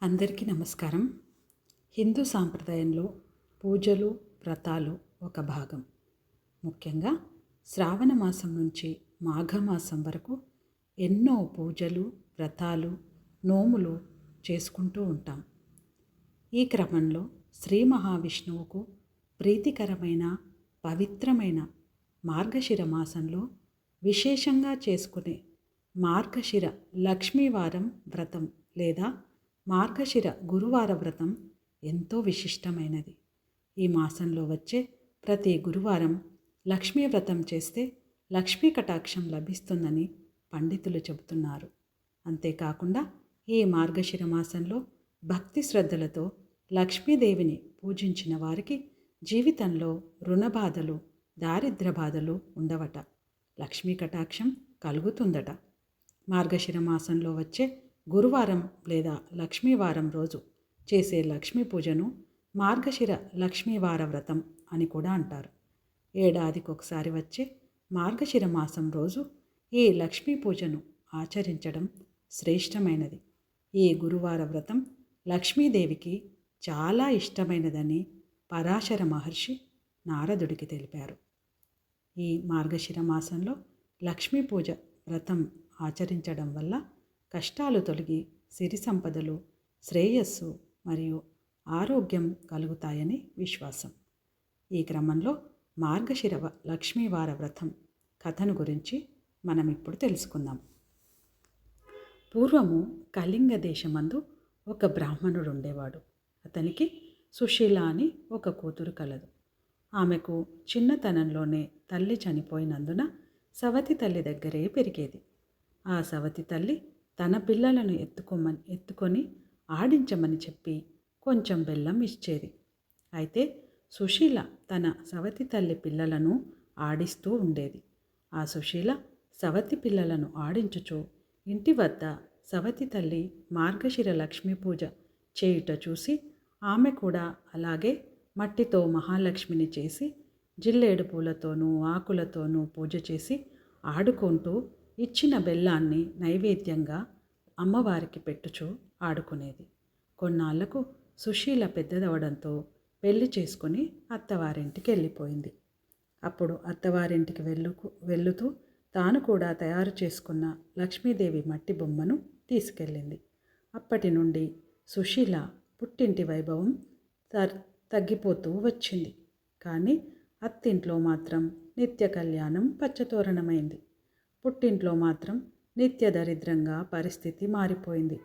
అందరికీ నమస్కారం. హిందూ సాంప్రదాయంలో పూజలు, వ్రతాలు ఒక భాగం. ముఖ్యంగా శ్రావణ మాసం నుంచి మాఘమాసం వరకు ఎన్నో పూజలు, వ్రతాలు, నోములు చేసుకుంటూ ఉంటాం. ఈ క్రమంలో శ్రీ మహావిష్ణువుకు ప్రీతికరమైన పవిత్రమైన మార్గశిర మాసంలో విశేషంగా చేసుకునే మార్గశిర లక్ష్మీవారం వ్రతం లేదా మార్గశిర గురువార వ్రతం ఎంతో విశిష్టమైనది. ఈ మాసంలో వచ్చే ప్రతి గురువారం లక్ష్మీ వ్రతం చేస్తే లక్ష్మీ కటాక్షం లభిస్తుందని పండితులు చెబుతున్నారు. అంతేకాకుండా ఈ మార్గశిర మాసంలో భక్తి శ్రద్ధలతో లక్ష్మీదేవిని పూజించిన వారికి జీవితంలో రుణబాధలు, దారిద్ర బాధలు ఉండవట. లక్ష్మీ కటాక్షం కలుగుతుందట. మార్గశిర మాసంలో వచ్చే గురువారం లేదా లక్ష్మీవారం రోజు చేసే లక్ష్మీ పూజను మార్గశిర లక్ష్మీవార వ్రతం అని కూడా అంటారు. ఏడాదికి ఒకసారి వచ్చే మార్గశిర మాసం రోజు ఈ లక్ష్మీ పూజను ఆచరించడం శ్రేష్టమైనది. ఈ గురువార వ్రతం లక్ష్మీదేవికి చాలా ఇష్టమైనదని పరాశర మహర్షి నారదుడికి తెలిపారు. ఈ మార్గశిర మాసంలో లక్ష్మీ పూజ వ్రతం ఆచరించడం వల్ల కష్టాలు తొలగి సిరి సంపదలు, శ్రేయస్సు మరియు ఆరోగ్యం కలుగుతాయని విశ్వాసం. ఈ క్రమంలో మార్గశిర లక్ష్మీవార వ్రతం కథను గురించి మనం ఇప్పుడు తెలుసుకుందాం. పూర్వము కళింగ దేశమందు ఒక బ్రాహ్మణుడు ఉండేవాడు. అతనికి సుశీల అని ఒక కూతురు కలదు. ఆమెకు చిన్నతనంలోనే తల్లి చనిపోయినందున సవతి తల్లి దగ్గరే పెరిగేది. ఆ సవతి తల్లి తన పిల్లలను ఎత్తుకొని ఆడించమని చెప్పి కొంచెం బెల్లం ఇచ్చేది. అయితే సుశీల తన సవతి తల్లి పిల్లలను ఆడిస్తూ ఉండేది. ఆ సుశీల సవతి పిల్లలను ఆడించుచు ఇంటి వద్ద సవతి తల్లి మార్గశిర లక్ష్మీ పూజ చేయుట చూసి ఆమె కూడా అలాగే మట్టితో మహాలక్ష్మిని చేసి జిల్లేడు పూలతోనూ ఆకులతోనూ పూజ చేసి ఆడుకుంటూ ఇచ్చిన బెల్లాన్ని నైవేద్యంగా అమ్మవారికి పెట్టుచూ ఆడుకునేది. కొన్నాళ్లకు సుశీల పెద్దదవడంతో పెళ్లి చేసుకుని అత్తవారింటికి వెళ్ళిపోయింది. అప్పుడు అత్తవారింటికి వెళ్ళుతూ తాను కూడా తయారు చేసుకున్న లక్ష్మీదేవి మట్టి బొమ్మను తీసుకెళ్ళింది. అప్పటి నుండి సుశీల పుట్టింటి వైభవం తగ్గిపోతూ వచ్చింది. కానీ అత్తింట్లో మాత్రం నిత్య కళ్యాణం పచ్చతోరణమైంది. పుట్టింట్లో మాత్రం నిత్య దరిద్రంగా పరిస్థితి మారిపోయింది.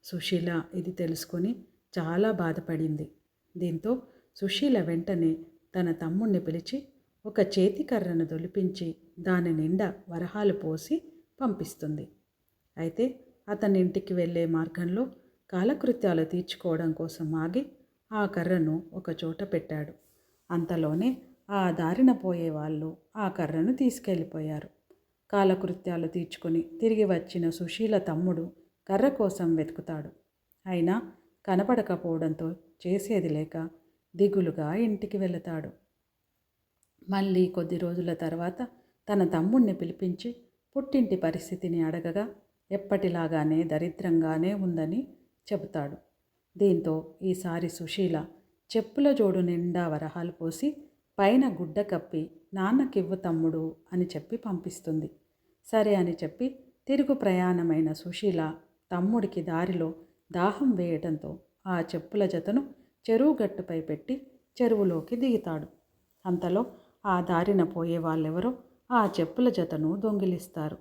సుశీల ఇది తెలుసుకొని చాలా బాధపడింది. దీంతో సుశీల వెంటనే తన తమ్ముణ్ణి పిలిచి ఒక చేతి కర్రను దొలిపించి దాని నిండా వరహాలు పోసి పంపిస్తుంది. అయితే అతని ఇంటికి వెళ్ళే మార్గంలో కాలకృత్యాలు తీర్చుకోవడం కోసం ఆగి ఆ కర్రను ఒక చోట పెట్టాడు. అంతలోనే ఆ దారిన పోయే వాళ్ళు ఆ కర్రను తీసుకెళ్ళిపోయారు. కాలకృత్యాలు తీర్చుకొని తిరిగి వచ్చిన సుశీల తమ్ముడు కర్ర కోసం వెతుకుతాడు. అయినా కనపడకపోవడంతో చేసేది లేక దిగులుగా ఇంటికి వెళతాడు. మళ్ళీ కొద్ది రోజుల తర్వాత తన తమ్ముణ్ణి పిలిపించి పుట్టింటి పరిస్థితిని అడగగా ఎప్పటిలాగానే దరిద్రంగానే ఉందని చెబుతాడు. దీంతో ఈసారి సుశీల చెప్పుల జోడు నిండా వరహాలు పోసి పైన గుడ్డ కప్పి నాన్నకివ్వు తమ్ముడు అని చెప్పి పంపిస్తుంది. సరే అని చెప్పి తిరుగు ప్రయాణమైన సుశీల తమ్ముడికి దారిలో దాహం వేయడంతో ఆ చెప్పుల జతను చెరువు గట్టుపై పెట్టి చెరువులోకి దిగుతాడు. అంతలో ఆ దారిన పోయే వాళ్ళెవరో ఆ చెప్పుల జతను దొంగిలిస్తారు.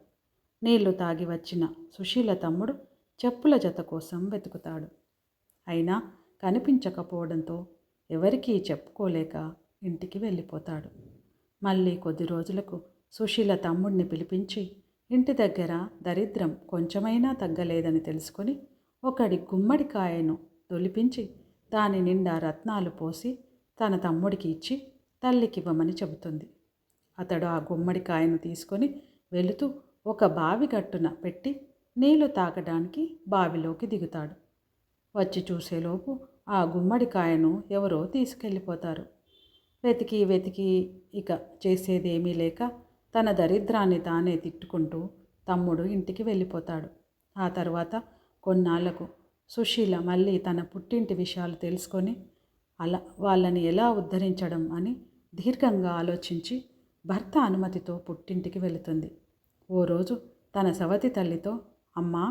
నీళ్లు తాగి వచ్చిన సుశీల తమ్ముడు చెప్పుల జత కోసం వెతుకుతాడు. అయినా కనిపించకపోవడంతో ఎవరికీ చెప్పుకోలేక ఇంటికి వెళ్ళిపోతాడు. మళ్ళీ కొద్ది రోజులకు సుశీల తమ్ముడిని పిలిపించి ఇంటి దగ్గర దరిద్రం కొంచెమైనా తగ్గలేదని తెలుసుకొని ఒకడి గుమ్మడికాయను తొలిపించి దాని నిండా రత్నాలు పోసి తన తమ్ముడికి ఇచ్చి తల్లికివ్వమని చెబుతుంది. అతడు ఆ గుమ్మడికాయను తీసుకొని వెళుతూ ఒక బావి గట్టున పెట్టి నీళ్లు తాగడానికి బావిలోకి దిగుతాడు. వచ్చి చూసేలోపు ఆ గుమ్మడికాయను ఎవరో తీసుకెళ్ళిపోతారు. వెతికి ఇక చేసేదేమీ లేక తన దరిద్రాన్ని తానే తిట్టుకుంటూ తమ్ముడు ఇంటికి వెళ్ళిపోతాడు. ఆ తర్వాత కొన్నాళ్లకు సుశీల మళ్ళీ తన పుట్టింటి విషయాలు తెలుసుకొని వాళ్ళని ఎలా ఉద్ధరించడం అని దీర్ఘంగా ఆలోచించి భర్త అనుమతితో పుట్టింటికి వెళుతుంది. ఓ రోజు తన సవతి తల్లితో, అమ్మా,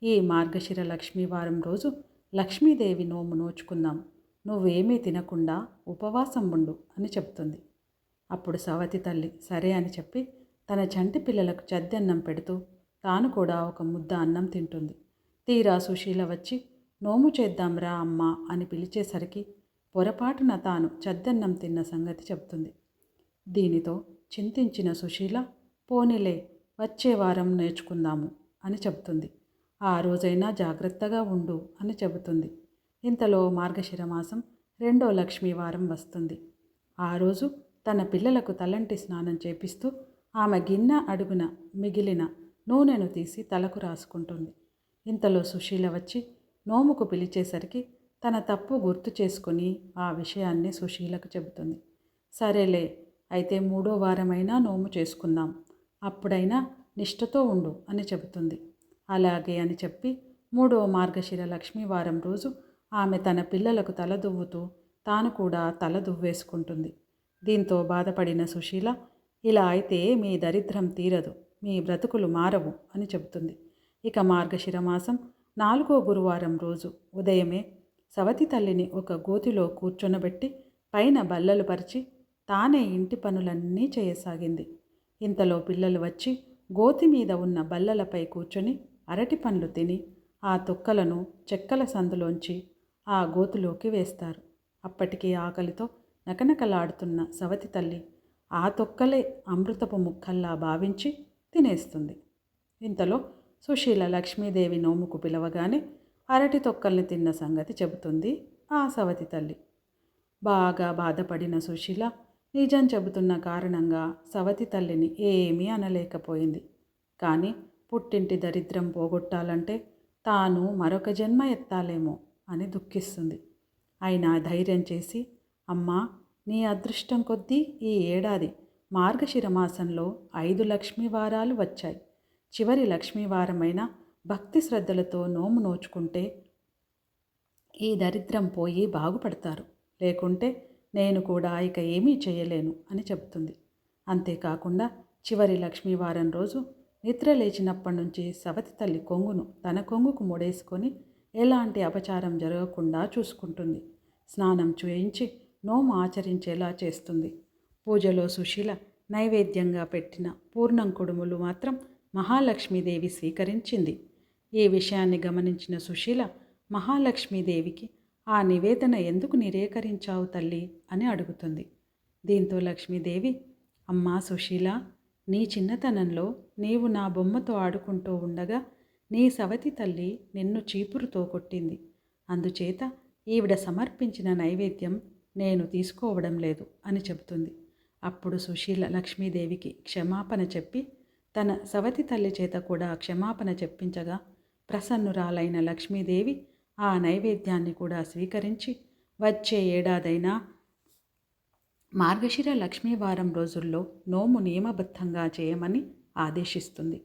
ఈ మార్గశిర లక్ష్మీవారం రోజు లక్ష్మీదేవి నోము నోచుకుందాం, నువ్వేమీ తినకుండా ఉపవాసం ఉండు అని చెప్తుంది. అప్పుడు సవతి తల్లి సరే అని చెప్పి తన చంటి పిల్లలకు చద్దన్నం పెడుతూ తాను కూడా ఒక ముద్ద అన్నం తింటుంది. తీరా సుశీల వచ్చి నోము చేద్దాంరా అమ్మా అని పిలిచేసరికి పొరపాటున తాను చద్దన్నం తిన్న సంగతి చెప్తుంది. దీనితో చింతించిన సుశీల, పోనీలే, వచ్చే వారం నేర్చుకుందాము అని చెబుతుంది. ఆ రోజైనా జాగ్రత్తగా ఉండు అని చెబుతుంది. ఇంతలో మార్గశిర మాసం 2వ లక్ష్మీవారం వస్తుంది. ఆ రోజు తన పిల్లలకు తలంటి స్నానం చేపిస్తూ ఆమె గిన్నె అడుగున మిగిలిన నూనెను తీసి తలకు రాసుకుంటుంది. ఇంతలో సుశీల వచ్చి నోముకు పిలిచేసరికి తన తప్పు గుర్తు చేసుకుని ఆ విషయాన్ని సుశీలకు చెబుతుంది. సరేలే, అయితే 3వ వారమైనా నోము చేసుకుందాం, అప్పుడైనా నిష్ఠతో ఉండు అని చెబుతుంది. అలాగే అని చెప్పి 3వ మార్గశిర లక్ష్మీవారం రోజు ఆమె తన పిల్లలకు తల దువ్వుతూ తాను కూడా తల దువ్వేసుకుంటుంది. దీంతో బాధపడిన సుశీల, ఇలా అయితే మీ దరిద్రం తీరదు, మీ బ్రతుకులు మారవు అని చెబుతుంది. ఇక మార్గశిర మాసం 4వ గురువారం రోజు ఉదయమే సవతి తల్లిని ఒక గోతిలో కూర్చొనబెట్టి పైన బల్లలు పరిచి తానే ఇంటి పనులన్నీ చేయసాగింది. ఇంతలో పిల్లలు వచ్చి గోతి మీద ఉన్న బల్లలపై కూర్చొని అరటి పండ్లు తిని ఆ తొక్కలను చెక్కల సందులోంచి ఆ గోతులోకి వేస్తారు. అప్పటికి ఆకలితో నకనకలాడుతున్న సవతి తల్లి ఆ తొక్కలే అమృతపు ముక్కల్లా భావించి తినేస్తుంది. ఇంతలో సుశీల లక్ష్మీదేవి నోముకు పిలవగానే అరటి తొక్కల్ని తిన్న సంగతి చెబుతుంది ఆ సవతి తల్లి. బాగా బాధపడిన సుశీల నిజం చెబుతున్న కారణంగా సవతి తల్లిని ఏమీ అనలేకపోయింది. కానీ పుట్టింటి దరిద్రం పోగొట్టాలంటే తాను మరొక జన్మ ఎత్తాలేమో అని దుఃఖిస్తుంది. అయినా ధైర్యం చేసి, అమ్మా, నీ అదృష్టం కొద్దీ ఈ ఏడాది మార్గశిర మాసంలో 5 లక్ష్మీవారాలు వచ్చాయి. చివరి లక్ష్మీవారమైన భక్తి శ్రద్ధలతో నోము నోచుకుంటే ఈ దరిద్రం పోయి బాగుపడతారు, లేకుంటే నేను కూడా ఇక ఏమీ చేయలేను అని చెబుతుంది. అంతేకాకుండా చివరి లక్ష్మీవారం రోజు నిద్ర లేచినప్పటి నుంచి సవతి తల్లి కొంగును తన కొంగుకు ముడేసుకొని ఎలాంటి అపచారం జరగకుండా చూసుకుంటుంది. స్నానం చేయించి నోము ఆచరించేలా చేస్తుంది. పూజలో సుశీల నైవేద్యంగా పెట్టిన పూర్ణం కుడుములు మాత్రం మహాలక్ష్మీదేవి స్వీకరించింది. ఈ విషయాన్ని గమనించిన సుశీల మహాలక్ష్మీదేవికి ఆ నివేదన ఎందుకు నిరాకరించావు తల్లి అని అడుగుతుంది. దీంతో లక్ష్మీదేవి, అమ్మా సుశీల, నీ చిన్నతనంలో నీవు నా బొమ్మతో ఆడుకుంటూ ఉండగా నీ సవతి తల్లి నిన్ను చీపురుతో కొట్టింది. అందుచేత ఈవిడ సమర్పించిన నైవేద్యం నేను తీసుకోవడం లేదు అని చెబుతుంది. అప్పుడు సుశీల లక్ష్మీదేవికి క్షమాపణ చెప్పి తన సవతి తల్లి చేత కూడా క్షమాపణ చెప్పించగా ప్రసన్నురాలైన లక్ష్మీదేవి ఆ నైవేద్యాన్ని కూడా స్వీకరించి వచ్చే ఏడాదైనా మార్గశిర లక్ష్మీవారం రోజుల్లో నోము నియమబద్ధంగా చేయమని ఆదేశిస్తుంది.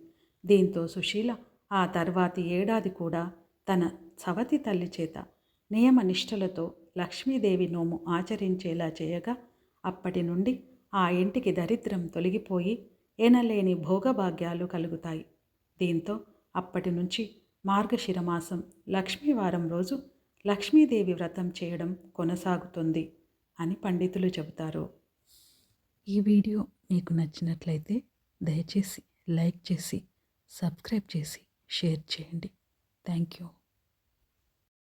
దీంతో సుశీల ఆ తర్వాతి ఏడాది కూడా తన సవతి తల్లి చేత నియమ నిష్ఠలతో లక్ష్మీదేవి నోము ఆచరించేలా చేయగా అప్పటి నుండి ఆ ఇంటికి దరిద్రం తొలగిపోయి ఎనలేని భోగభాగ్యాలు కలుగుతాయి. దీంతో అప్పటి నుంచి మార్గశిర మాసం లక్ష్మీవారం రోజు లక్ష్మీదేవి వ్రతం చేయడం కొనసాగుతుంది అని పండితులు చెబుతారు. ఈ వీడియో మీకు నచ్చినట్లయితే దయచేసి లైక్ చేసి సబ్స్క్రైబ్ చేసి షేర్ చేయండి. Thank you.